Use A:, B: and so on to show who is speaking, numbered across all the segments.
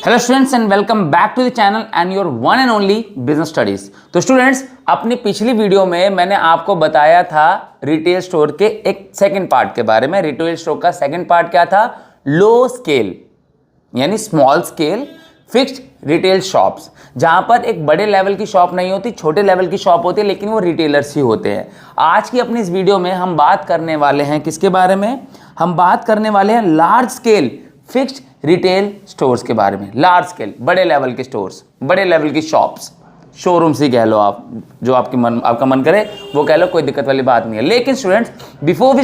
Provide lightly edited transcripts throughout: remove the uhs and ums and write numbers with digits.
A: Hello students and welcome back to the channel and your one and only business studies. तो students, अपनी पिछली video में मैंने आपको बताया था रिटेल स्टोर के एक सेकंड पार्ट के बारे में। रिटेल स्टोर का सेकंड पार्ट क्या था? लो स्केल यानी small scale fixed retail shops, जहां पर एक बड़े लेवल की शॉप नहीं होती, छोटे लेवल की शॉप होती है, लेकिन वो रिटेलर्स ही होते हैं। आज की अपनी इस वीडियो में हम बात करने वाले हैं किसके बारे में? हम बात करने वाले हैं large scale fixed retail stores के बारे में। लार्ज स्केल, बड़े लेवल के स्टोर्स, बड़े लेवल की शॉप्स, शोरूम्स ही कह लो आप, जो आपका मन करे वो कह लो, कोई दिक्कत वाली बात नहीं है। लेकिन students, before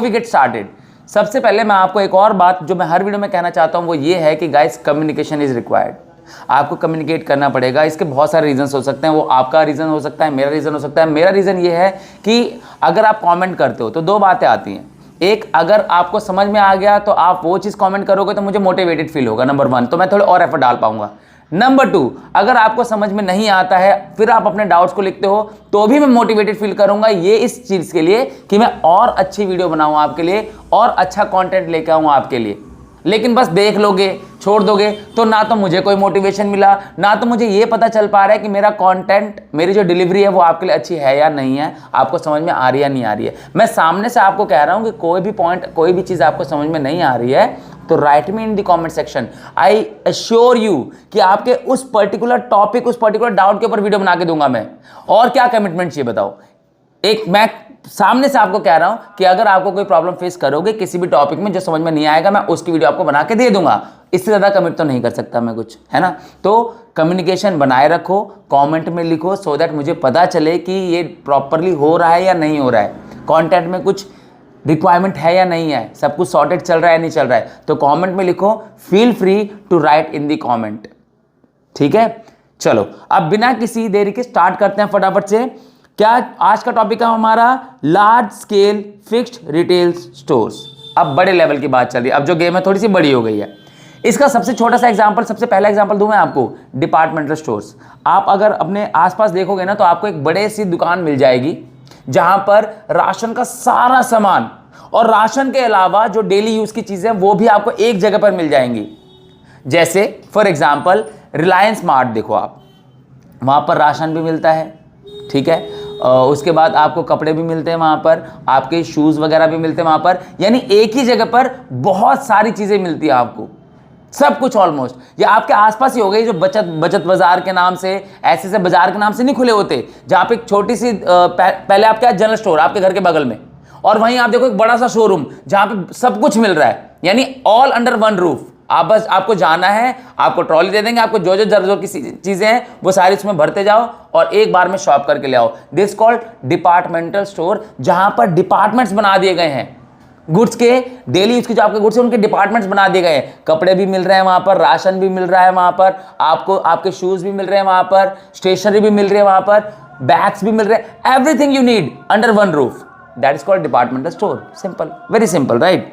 A: we get started, सबसे पहले मैं आपको एक और बात जो मैं हर वीडियो में कहना चाहता हूं वो ये है कि गाइस, कम्युनिकेशन इज रिक्वायर्ड। आपको कम्युनिकेट करना पड़ेगा। इसके बहुत सारे रीजंस हो सकते हैं। वो आपका रीजन हो सकता है, मेरा रीजन हो सकता है। मेरा रीजन ये है कि अगर आप कमेंट करते हो तो दो बातें आती हैं। एक, अगर आपको समझ में आ गया तो आप वो चीज़ कमेंट करोगे तो मुझे मोटिवेटेड फील होगा, नंबर 1, तो मैं थोड़े और एफर्ट डाल पाऊंगा। नंबर 2, अगर आपको समझ में नहीं आता है फिर आप अपने डाउट्स को लिखते हो तो भी मैं मोटिवेटेड फील करूंगा, ये इस चीज़ के लिए कि मैं और अच्छी वीडियो बनाऊं आपके लिए और अच्छा कंटेंट लेके आऊं आपके लिए। लेकिन बस देख लोगे, छोड़ दोगे तो ना तो मुझे कोई मोटिवेशन मिला, ना तो मुझे ये पता चल पा रहा है कि मेरा कंटेंट, मेरी जो डिलीवरी है वो आपके लिए अच्छी है या नहीं है, आपको समझ में आ रही है या नहीं आ रही है। मैं सामने से आपको कह रहा हूं कि कोई भी पॉइंट, कोई भी चीज़ आपको समझ में नहीं आ रही है तो right me in the comment section. I assure you कि आपके उस पर्टिकुलर टॉपिक, उस पर्टिकुलर डाउट के ऊपर वीडियो बना के दूंगा मैं। और क्या कमिटमेंट चाहिए बताओ? एक मैं सामने से आपको कह रहा हूं कि अगर आपको कोई प्रॉब्लम फेस करोगे किसी भी टॉपिक में जो समझ में नहीं आएगा, मैं उसकी वीडियो आपको बना के दे दूंगा। इससे ज्यादा कमिट तो नहीं कर सकता मैं कुछ, है ना? तो कम्युनिकेशन बनाए रखो, कमेंट में लिखो सो दैट मुझे पता चले कि ये प्रॉपरली हो रहा है या नहीं हो रहा है, कंटेंट में कुछ रिक्वायरमेंट है या नहीं है, सब कुछ सॉर्टेड चल रहा है या नहीं चल रहा है। तो कॉमेंट में लिखो, feel free to write in the comment. ठीक है, चलो अब बिना किसी देरी के स्टार्ट करते हैं फटाफट से। क्या आज का टॉपिक है हमारा? Large scale fixed retail stores. अब बड़े लेवल की बात चल रही है, अब जो गेम है थोड़ी सी बड़ी हो गई है। इसका सबसे छोटा सा एग्जांपल, सबसे पहला एग्जांपल दूं मैं आपको, डिपार्टमेंटल स्टोर्स। आप अगर अपने आसपास देखोगे ना तो आपको एक बड़े सी दुकान मिल जाएगी जहां पर राशन का सारा सामान और राशन के अलावा जो डेली यूज की चीजें वो भी आपको एक जगह पर मिल जाएंगी। जैसे फॉर एग्जाम्पल रिलायंस मार्ट देखो आप, वहां पर राशन भी मिलता है, ठीक है। उसके बाद आपको कपड़े भी मिलते हैं वहां पर, आपके शूज वगैरह भी मिलते हैं वहां पर, यानी एक ही जगह पर बहुत सारी चीजें मिलती है आपको, सब कुछ ऑलमोस्ट। ये आपके आसपास ही हो गई, जो बचत बाजार के नाम से, ऐसे बाजार के नाम से नहीं खुले होते, जहां पे एक छोटी सी पहले आपके जनरल स्टोर आपके घर के बगल में, और वहीं आप देखो एक बड़ा सा शोरूम जहां पे सब कुछ मिल रहा है, यानी ऑल अंडर वन रूफ। आप बस, आपको जाना है, आपको ट्रॉली दे देंगे, आपको जो जो जरूरत की चीजें हैं वो सारी उसमें भरते जाओ और एक बार में शॉप करके ले आओ। दिस कॉल्ड डिपार्टमेंटल स्टोर, जहां पर डिपार्टमेंट्स बना दिए गए हैं गुड्स के, डेली यूज के जो आपके गुड्स हैं उनके डिपार्टमेंट्स बना दिए गए हैं। कपड़े भी मिल रहे हैं वहां पर, राशन भी मिल रहा है वहां पर, आपको आपके शूज भी मिल रहे हैं वहां पर, स्टेशनरी भी मिल रही है वहां पर, बैग्स भी मिल रहे हैं, everything you need under one roof, that is called departmental store. Simple, very simple, right?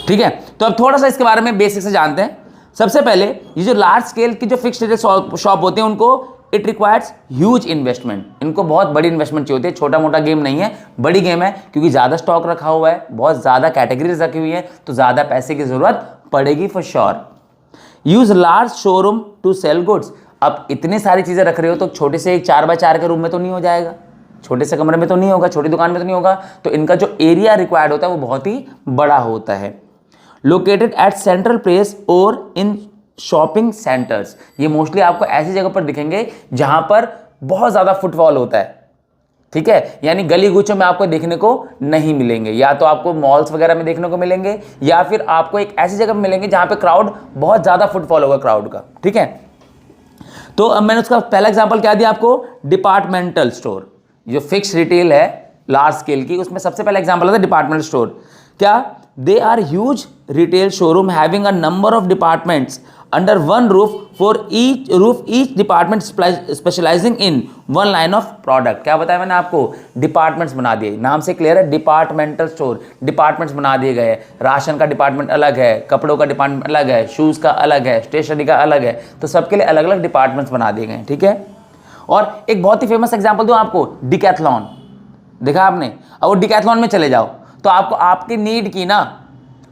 A: ठीक है, तो अब थोड़ा सा इसके बारे में बेसिक से जानते हैं। सबसे पहले, ये जो लार्ज स्केल की जो फिक्स्ड रिटेल शॉप होते हैं उनको इट रिक्वायर्स ह्यूज इन्वेस्टमेंट। इनको बहुत बड़ी इन्वेस्टमेंट चाहिए होती है, छोटा मोटा गेम नहीं है, बड़ी गेम है, क्योंकि ज्यादा स्टॉक रखा हुआ है, बहुत ज्यादा कैटेगरीज रखी हुई है, तो ज्यादा पैसे की जरूरत पड़ेगी for sure. Use large showroom to sell goods. अब इतनी सारी चीजें रख रहे हो तो छोटे से एक 4x4 के रूम में तो नहीं हो जाएगा, छोटे से कमरे में तो नहीं होगा, छोटी दुकान में तो नहीं होगा, तो इनका जो एरिया रिक्वायर्ड होता है वो बहुत ही बड़ा होता है। लोकेटेड एट सेंट्रल प्लेस और इन शॉपिंग सेंटर्स। ये मोस्टली आपको ऐसी जगह पर दिखेंगे जहां पर बहुत ज्यादा फुटफॉल होता है, ठीक है, यानी गली गुच्छों में आपको देखने को नहीं मिलेंगे, या तो आपको मॉल्स वगैरह में देखने को मिलेंगे या फिर आपको एक ऐसी जगह मिलेंगे जहां पे क्राउड, बहुत ज्यादा फुटफॉल होगा क्राउड का, ठीक है। तो अब मैंने उसका पहला एग्जांपल क्या दिया आपको? Departmental store. जो फिक्स रिटेल है लार्ज स्केल की, उसमें सबसे पहला एग्जांपल है डिपार्टमेंटल स्टोर। क्या? They are huge retail showroom having a number of departments under one roof for each department specialising in one line of product. क्या बताया मैंने आपको? डिपार्टमेंट्स बना दिए, नाम से क्लियर है, डिपार्टमेंटल स्टोर, डिपार्टमेंट्स बना दिए गए। राशन का डिपार्टमेंट अलग है, कपड़ों का डिपार्टमेंट अलग है, शूज का अलग है, स्टेशनरी का अलग है, तो सबके लिए अलग अलग डिपार्टमेंट्स बना दिए गए, ठीक है। और एक बहुत ही फेमस एग्जाम्पल दूं आपको, डिकैथलॉन। देखा आपने? अब वो डिकैथलॉन में चले जाओ तो आपको आपकी नीड की ना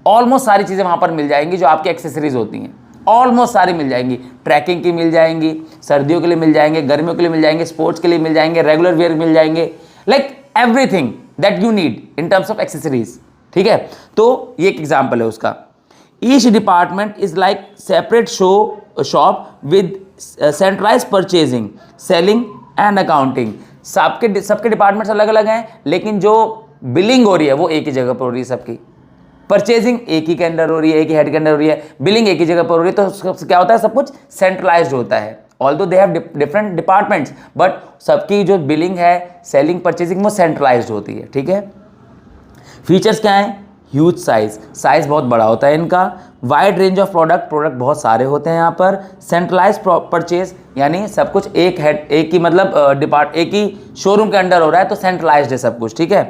A: ऑलमोस्ट सारी चीजें वहां पर मिल जाएंगी जो आपकी एक्सेसरीज होती हैं। ऑलमोस्ट सारी मिल जाएंगी। ट्रैकिंग की मिल जाएंगी, सर्दियों के लिए मिल जाएंगे, गर्मियों के लिए मिल जाएंगे, स्पोर्ट्स के लिए मिल जाएंगे, रेगुलर वेयर मिल जाएंगे, like everything that you need in terms of accessories. ठीक है, तो ये एक एग्जाम्पल है उसका। Each department is like separate shop with centralise purchasing, selling and accounting. सबके डिपार्टमेंट्स अलग अलग हैं, लेकिन जो बिलिंग हो रही है वो एक ही जगह पर हो रही है सबकी। परचेजिंग एक ही के अंडर हो रही है, एक ही हेड के अंडर हो रही है, बिलिंग एक ही जगह पर हो रही है, तो क्या होता है, सब कुछ सेंट्रलाइज्ड होता है। Although they have different departments, but सबकी जो बिलिंग है, सेलिंग, परचेजिंग, वो सेंट्रलाइज्ड होती है। ठीक है, फीचर्स क्या है, ह्यूज साइज बहुत बड़ा होता है इनका, वाइड रेंज ऑफ प्रोडक्ट बहुत सारे होते हैं यहाँ पर, सेंट्रलाइज परचेज यानी सब कुछ एक हेड, एक ही मतलब एक ही शोरूम के अंडर हो रहा है, तो सेंट्रलाइज्ड है सब कुछ। ठीक है,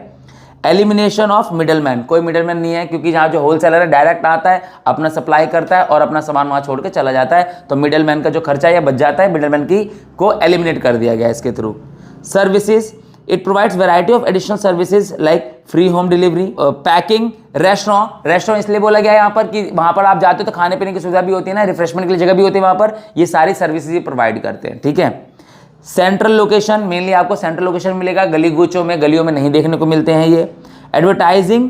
A: एलिमिनेशन ऑफ मिडलमैन, कोई मिडलमैन नहीं है, क्योंकि जहाँ जो होलसेलर है डायरेक्ट आता है, अपना सप्लाई करता है और अपना सामान वहाँ छोड़ के चला जाता है, तो मिडलमैन का जो खर्चा है बच जाता है, मिडलमैन की को एलिमिनेट कर दिया गया इसके through. Services, it provides variety of additional services like free home delivery, packing, restaurant इसलिए बोला गया है यहाँ पर कि वहाँ पर आप जाते हो तो खाने पीने की सुविधा भी होती है ना, रिफ्रेशमेंट के लिए जगह भी होती है वहाँ पर, ये सारी सर्विसेज प्रोवाइड करते हैं। ठीक है, सेंट्रल लोकेशन, मेनली आपको सेंट्रल लोकेशन मिलेगा, गलियों में नहीं देखने को मिलते हैं ये। एडवर्टाइजिंग,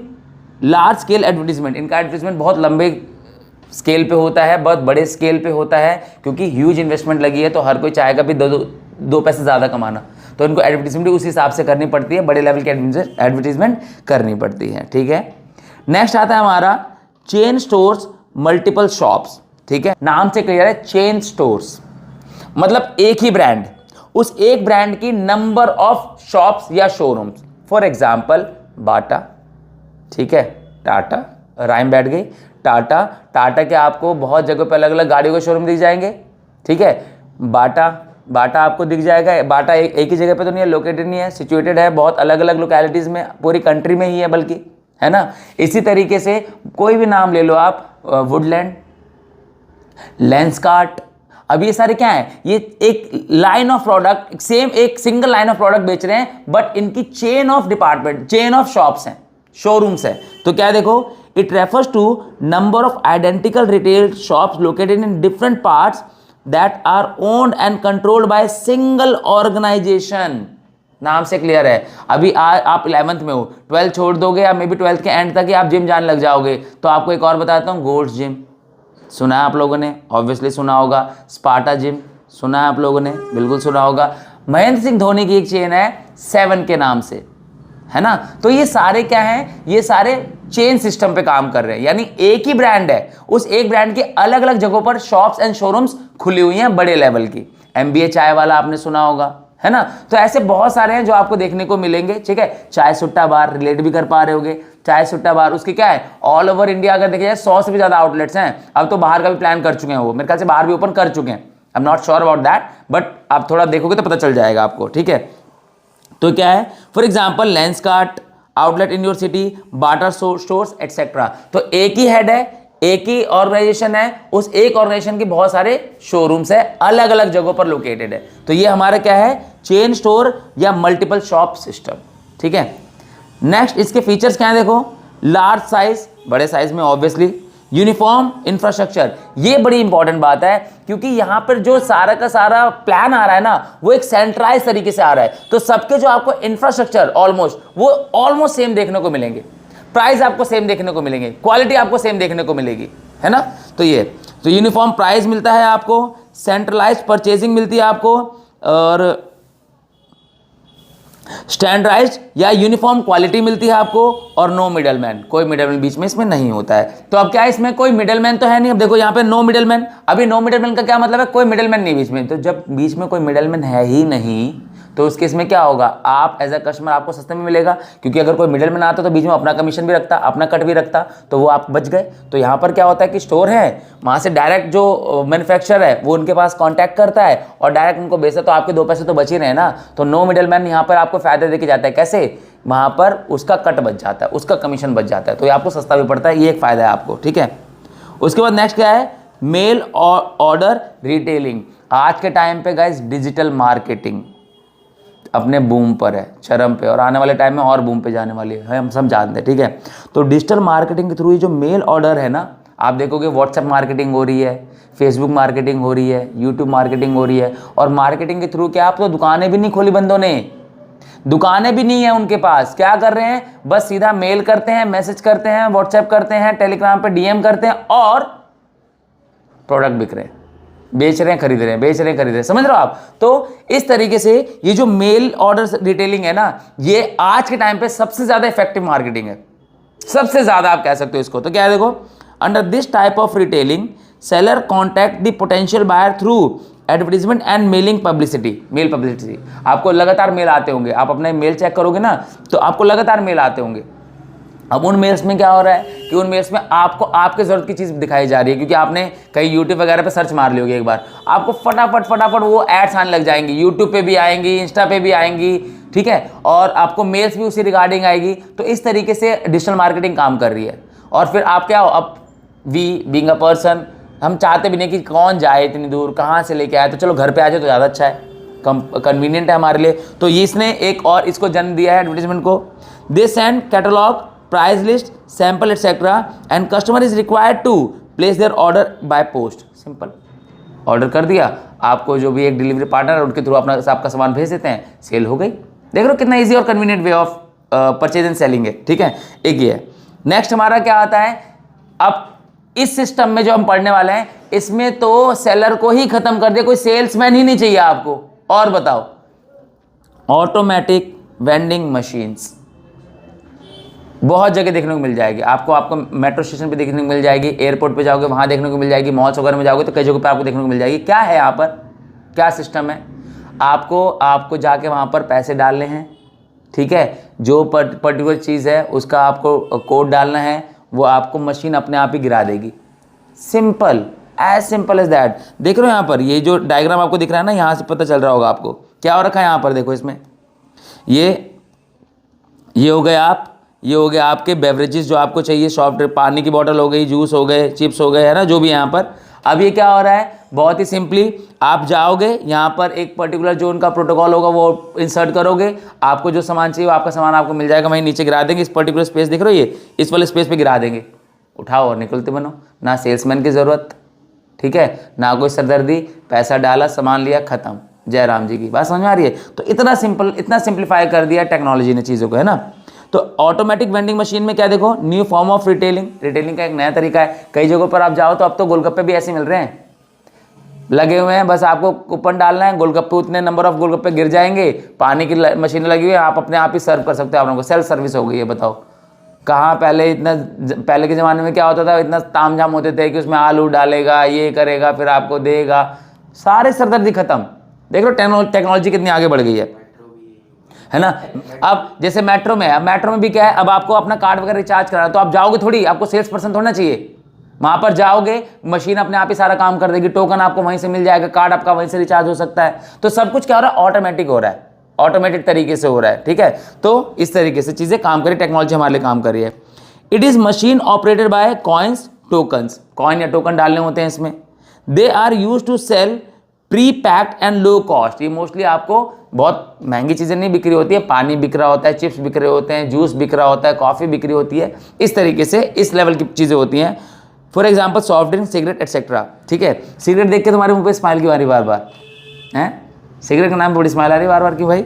A: लार्ज स्केल एडवर्टीजमेंट, इनका एडवर्टीजमेंट बहुत लंबे स्केल पे होता है, बहुत बड़े स्केल पे होता है, क्योंकि ह्यूज इन्वेस्टमेंट लगी है, तो हर कोई चाहेगा भी दो पैसे ज़्यादा कमाना, तो इनको एडवर्टीजमेंट उस हिसाब से करनी पड़ती है, बड़े लेवल की एडवर्टीजमेंट करनी पड़ती है। ठीक है, नेक्स्ट आता है हमारा चेन स्टोर्स, मल्टीपल शॉप्स। ठीक है, नाम से क्लियर है, चेन स्टोर्स मतलब एक ही ब्रांड, उस एक ब्रांड की नंबर ऑफ शॉप्स या शोरूम्स। फॉर एग्जाम्पल बाटा, ठीक है, टाटा, राइम बैठ गई, टाटा के आपको बहुत जगह पे अलग अलग गाड़ियों के शोरूम दिख जाएंगे। ठीक है, बाटा आपको दिख जाएगा। बाटा एक ही जगह पे तो नहीं है, लोकेटेड नहीं है, सिचुएटेड है बहुत अलग अलग लोकेलिटीज़ में, पूरी कंट्री में ही है बल्कि, है ना। इसी तरीके से कोई भी नाम ले लो आप, वुडलैंड, लेंसकार्ट, अब ये सारे क्या है, ये एक लाइन ऑफ प्रोडक्ट, सेम एक सिंगल लाइन ऑफ प्रोडक्ट बेच रहे हैं, बट इनकी chain of department, chain of shops हैं, शोरूम्स हैं। तो क्या देखो, it refers to number of identical retail shops located in different parts that are owned and controlled by single organisation. नाम से क्लियर है। अभी आप 11th में हो, 12th छोड़ दोगे या मे बी 12th के एंड तक ही आप जिम जाने लग जाओगे, तो आपको एक और बताता हूँ, गोल्ड्स जिम सुना है आप लोगों ने, ऑब्वियसली सुना होगा। स्पार्टा जिम सुना है आप लोगों ने, बिल्कुल सुना होगा। महेंद्र सिंह धोनी की एक चेन है 7 के नाम से, है ना। तो ये सारे क्या हैं, ये सारे चेन सिस्टम पे काम कर रहे हैं, यानी एक ही ब्रांड है, उस एक ब्रांड के अलग अलग जगहों पर शॉप्स एंड शोरूम्स खुली हुई हैं बड़े लेवल की। MBA चाय वाला आपने सुना होगा, है ना। तो ऐसे बहुत सारे हैं जो आपको देखने को मिलेंगे। ठीक है, चाय सुट्टा बार रिलेट भी कर पा रहे होगे, चाय सुट्टा बार उसके क्या है, ऑल ओवर इंडिया अगर देखा जाए 100 से भी ज्यादा आउटलेट्स हैं। अब तो बाहर का भी प्लान कर चुके हैं, वो मेरे ख्याल से बाहर भी ओपन कर चुके हैं, I am not sure about that, but आप थोड़ा देखोगे तो पता चल जाएगा आपको। ठीक है, तो क्या है, for example Lenskart outlet in your city, Bata stores etcetera. तो एक ही हेड है, एक ही ऑर्गेनाइजेशन है, उस एक ऑर्गेनाइजेशन के बहुत सारे शोरूम्स है, अलग अलग जगहों पर लोकेटेड है। तो ये हमारा क्या है, चेन स्टोर या मल्टीपल शॉप सिस्टम। ठीक है, नेक्स्ट इसके फीचर्स क्या है, देखो, लार्ज साइज, बड़े साइज में ऑब्वियसली, यूनिफॉर्म इंफ्रास्ट्रक्चर, ये बड़ी इंपॉर्टेंट बात है, क्योंकि यहां पर जो सारा का सारा प्लान आ रहा है ना, वो एक सेंट्रलाइज तरीके से आ रहा है, तो सबके जो आपको इंफ्रास्ट्रक्चर वो ऑलमोस्ट सेम देखने को मिलेंगे, प्राइस आपको सेम देखने को मिलेंगे, क्वालिटी आपको सेम देखने को मिलेगी, है ना। तो ये तो यूनिफॉर्म प्राइस मिलता है आपको, सेंट्रलाइज परचेजिंग मिलती है आपको, और स्टैंडर्डाइज्ड या यूनिफॉर्म क्वालिटी मिलती है आपको, और नो मिडलमैन, कोई मिडलमैन बीच में इसमें नहीं होता है। तो अब क्या है, इसमें कोई मिडलमैन तो है नहीं। अब देखो यहाँ पे नो मिडलमैन, अभी नो मिडलमैन का क्या मतलब है, कोई मिडलमैन नहीं बीच में। तो जब बीच में कोई मिडलमैन है ही नहीं, तो उस केस में क्या होगा, आप एज अ कस्टमर आपको सस्ते में मिलेगा, क्योंकि अगर कोई मिडलमैन आता तो बीच में अपना कमीशन भी रखता, अपना कट भी रखता, तो वो आप बच गए। तो यहाँ पर क्या होता है कि स्टोर है, वहाँ से डायरेक्ट जो मैन्युफैक्चरर है वो उनके पास कॉन्टैक्ट करता है और डायरेक्ट उनको बेचता, तो आपके 2 पैसे तो बच ही रहे ना। तो नो मिडलमैन यहाँ पर आपको फायदा देके जाता है। कैसे, वहाँ पर उसका कट बच जाता है, उसका कमीशन बच जाता है, तो ये आपको सस्ता भी पड़ता है, ये एक फायदा है आपको। ठीक है, उसके बाद नेक्स्ट क्या है, मेल ऑर्डर रिटेलिंग। आज के टाइम पे गाइस डिजिटल मार्केटिंग अपने बूम पर है, चरम पे, और आने वाले टाइम में और बूम पे जाने वाली है, हम सब जानते हैं। ठीक है, तो डिजिटल मार्केटिंग के थ्रू ये जो मेल ऑर्डर है ना, आप देखोगे व्हाट्सएप मार्केटिंग हो रही है, फेसबुक मार्केटिंग हो रही है, यूट्यूब मार्केटिंग हो रही है, और मार्केटिंग के थ्रू क्या, आप तो दुकानें भी नहीं खोली बंदों ने, दुकानें भी नहीं है उनके पास। क्या कर रहे हैं, बस सीधा मेल करते हैं, मैसेज करते हैं, व्हाट्सएप करते हैं, टेलीग्राम पे डीएम करते हैं और प्रोडक्ट बिक रहे हैं, बेच रहे हैं, खरीद रहे हैं, बेच रहे हैं, खरीद रहे हैं। समझ रहे हो आप? तो इस तरीके से ये जो मेल ऑर्डर रिटेलिंग है ना, ये आज के टाइम पे सबसे ज्यादा इफेक्टिव मार्केटिंग है, सबसे ज्यादा आप कह सकते हो इसको। तो क्या है, देखो, under this type of retailing seller contact the potential buyer through advertisement and mailing publicity. Mail publicity, आपको लगातार मेल आते होंगे, आप अपने मेल चेक करोगे ना तो आपको लगातार मेल आते होंगे। अब उन मेल्स में क्या हो रहा है कि उन मेल्स में आपको आपके जरूरत की चीज़ दिखाई जा रही है, क्योंकि आपने कहीं यूट्यूब वगैरह पे सर्च मार लियोगे एक बार, आपको फटाफट वो एड्स आने लग जाएंगी, यूट्यूब पे भी आएंगी, इंस्टा पे भी आएंगी, ठीक है, और आपको मेल्स भी उसी रिगार्डिंग आएगी। तो इस तरीके से डिजिटल मार्केटिंग काम कर रही है। और फिर आप क्या हो, अब वी बीइंग अ पर्सन, हम चाहते भी नहीं कि कौन जाए इतनी दूर, कहाँ से लेके आए, तो चलो घर पे आ जाए तो ज़्यादा अच्छा है, कन्वीनियंट है हमारे लिए। तो ये इसने एक और इसको जन्म दिया है एडवर्टीजमेंट को। They send catalogue, price list, sample etcetera and customer is required to place their order by post. Simple, order कर दिया, आपको जो भी एक डिलीवरी पार्टनर है उनके थ्रू अपना आपका सामान भेज देते हैं, सेल हो गई। देख रहे हो कितना इजी और convenient way of purchase and selling है, ठीक है। एक ये है। नेक्स्ट हमारा क्या आता है, अब इस सिस्टम में जो हम पढ़ने वाले हैं इसमें तो सेलर को ही खत्म कर दिया, कोई सेल्समैन ही नहीं चाहिए आपको। और बताओ, ऑटोमेटिक वेंडिंग मशीन्स बहुत जगह देखने को मिल जाएगी आपको मेट्रो स्टेशन पे देखने को मिल जाएगी, एयरपोर्ट पे जाओगे वहाँ देखने को मिल जाएगी, मॉल्स वगैरह में जाओगे तो कई जगह पे आपको देखने को मिल जाएगी। क्या है यहाँ पर, क्या सिस्टम है, आपको जाके वहाँ पर पैसे डालने हैं, ठीक है, जो पर्टिकुलर चीज़ है उसका आपको कोड डालना है, वो आपको मशीन अपने आप ही गिरा देगी। Simple, as simple as that. देख रहे हो यहाँ पर ये जो डायग्राम आपको दिख रहा है ना, यहाँ से पता चल रहा होगा आपको क्या हो रखा है यहाँ पर। देखो इसमें ये हो गए ये हो गए आपके बेवरेजेस जो आपको चाहिए, सॉफ्ट पानी की बोतल हो गई, जूस हो गए, चिप्स हो गए, है ना, जो भी यहाँ पर। अब ये क्या हो रहा है, बहुत ही सिंपली आप जाओगे यहाँ पर एक पर्टिकुलर जो उनका प्रोटोकॉल होगा वो इंसर्ट करोगे, आपको जो सामान चाहिए वो आपका सामान आपको मिल जाएगा, वहीं नीचे गिरा देंगे। इस पर्टिकुलर स्पेस देख रहे हो, ये इस वाले स्पेस पे गिरा देंगे, उठाओ और निकलते बनो। ना सेल्समैन की ज़रूरत, ठीक है, ना कोई सरदर्दी, पैसा डाला, सामान लिया, खत्म, जय राम जी की। बात समझ में आ रही है? तो इतना सिंपल, इतना सिंप्लीफाई कर दिया टेक्नोलॉजी ने चीज़ों को, है ना। तो ऑटोमेटिक वेंडिंग मशीन में क्या, देखो, न्यू फॉर्म ऑफ रिटेलिंग का एक नया तरीका है। कई जगहों पर आप जाओ तो अब तो गोलगप्पे भी ऐसे मिल रहे हैं, लगे हुए हैं, बस आपको कूपन डालना है, गोलगप्पे उतने नंबर ऑफ गोलगप्पे गिर जाएंगे, पानी की मशीनें लगी हुई है, आप अपने आप ही सर्व कर सकते हो। आप लोगों को सेल्फ सर्विस हो गई है। बताओ कहाँ, पहले के ज़माने में क्या होता था, इतना तामझाम होते थे कि उसमें आलू डालेगा, ये करेगा, फिर आपको देगा, सारे सरदर्दी खत्म। देख लो टेक्नोलॉजी कितनी आगे बढ़ गई है ना। अब जैसे मेट्रो में, अब मेट्रो में भी क्या है, अब आपको अपना कार्ड वगैरह रिचार्ज कराना, तो आप जाओगे थोड़ी, आपको सेल्स पर्सन थोड़ा चाहिए, वहां पर जाओगे, मशीन अपने आप ही सारा काम कर देगी, टोकन आपको वहीं से मिल जाएगा, कार्ड आपका वहीं से रिचार्ज हो सकता है। तो सब कुछ क्या हो रहा है, ऑटोमेटिक हो रहा है, ऑटोमेटिक तरीके से हो रहा है, ठीक है। तो इस तरीके से चीजें काम करी, टेक्नोलॉजी हमारे लिए काम कर रही है। It is machine operated by coins, tokens, coin या टोकन डालने होते हैं इसमें। They are use to sell pre packed and low cost. ये मोस्टली आपको बहुत महंगी चीज़ें नहीं बिक्री होती है, पानी बिक रहा होता है, चिप्स बिक रहे होते हैं, जूस बिक रहा होता है, कॉफ़ी बिक्री होती है, इस तरीके से इस लेवल की चीज़ें होती हैं। For example soft drink, cigarette etcetera, ठीक है। सिगरेट देख के तुम्हारे मुंह पे स्माइल क्यों आ रही बार बार है, सिगरेट के नाम पे बड़ी स्माइल आ रही बार बार क्यों भाई?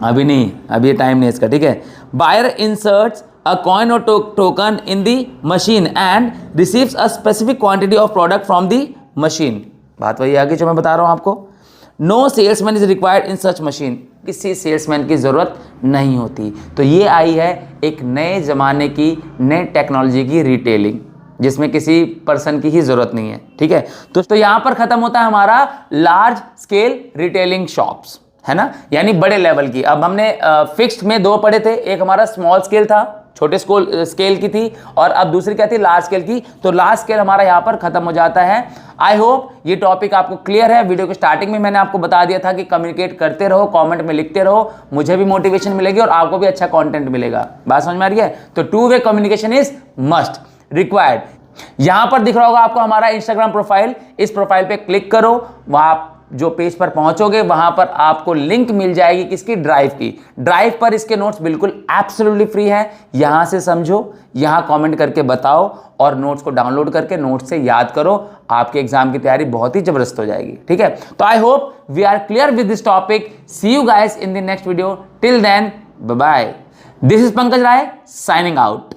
A: अभी नहीं, अभी ये टाइम नहीं इसका, ठीक है। बायर इंसर्ट्स अ कॉइन और token in the machine and receives a specific quantity of product from the machine. बात वही आगे जो मैं बता रहा हूं आपको। No salesman is required in such machine, किसी सेल्समैन की जरूरत नहीं होती। तो ये आई है एक नए जमाने की, नई टेक्नोलॉजी की रिटेलिंग, जिसमें किसी पर्सन की ही जरूरत नहीं है, ठीक है। तो यहां पर खत्म होता है हमारा लार्ज स्केल रिटेलिंग शॉप्स, है ना, यानी बड़े लेवल की। अब हमने फिक्स्ड में दो पढ़े थे, एक हमारा स्मॉल स्केल था, छोटे स्केल की थी, और अब दूसरी क्या थी, लार्ज स्केल की। तो लार्ज स्केल हमारा यहाँ पर खत्म हो जाता है। आई होप ये टॉपिक आपको क्लियर है। वीडियो के स्टार्टिंग में मैंने आपको बता दिया था कि कम्युनिकेट करते रहो, कमेंट में लिखते रहो, मुझे भी मोटिवेशन मिलेगी और आपको भी अच्छा कंटेंट मिलेगा। बात समझ में आ रही है? तो two way communication is must required. यहां पर दिख रहा होगा आपको हमारा इंस्टाग्राम प्रोफाइल, इस प्रोफाइल पे क्लिक करो, वहां जो पेज पर पहुंचोगे वहां पर आपको लिंक मिल जाएगी किसकी, ड्राइव की। ड्राइव पर इसके नोट्स बिल्कुल एब्सोल्युटली फ्री है। यहां से समझो, यहां कमेंट करके बताओ और नोट्स को डाउनलोड करके नोट्स से याद करो। आपके एग्जाम की तैयारी बहुत ही जबरदस्त हो जाएगी। ठीक है, तो I hope we are clear with this topic. See you guys in the next video. Till then, bye bye. This is Pankaj Rai signing out.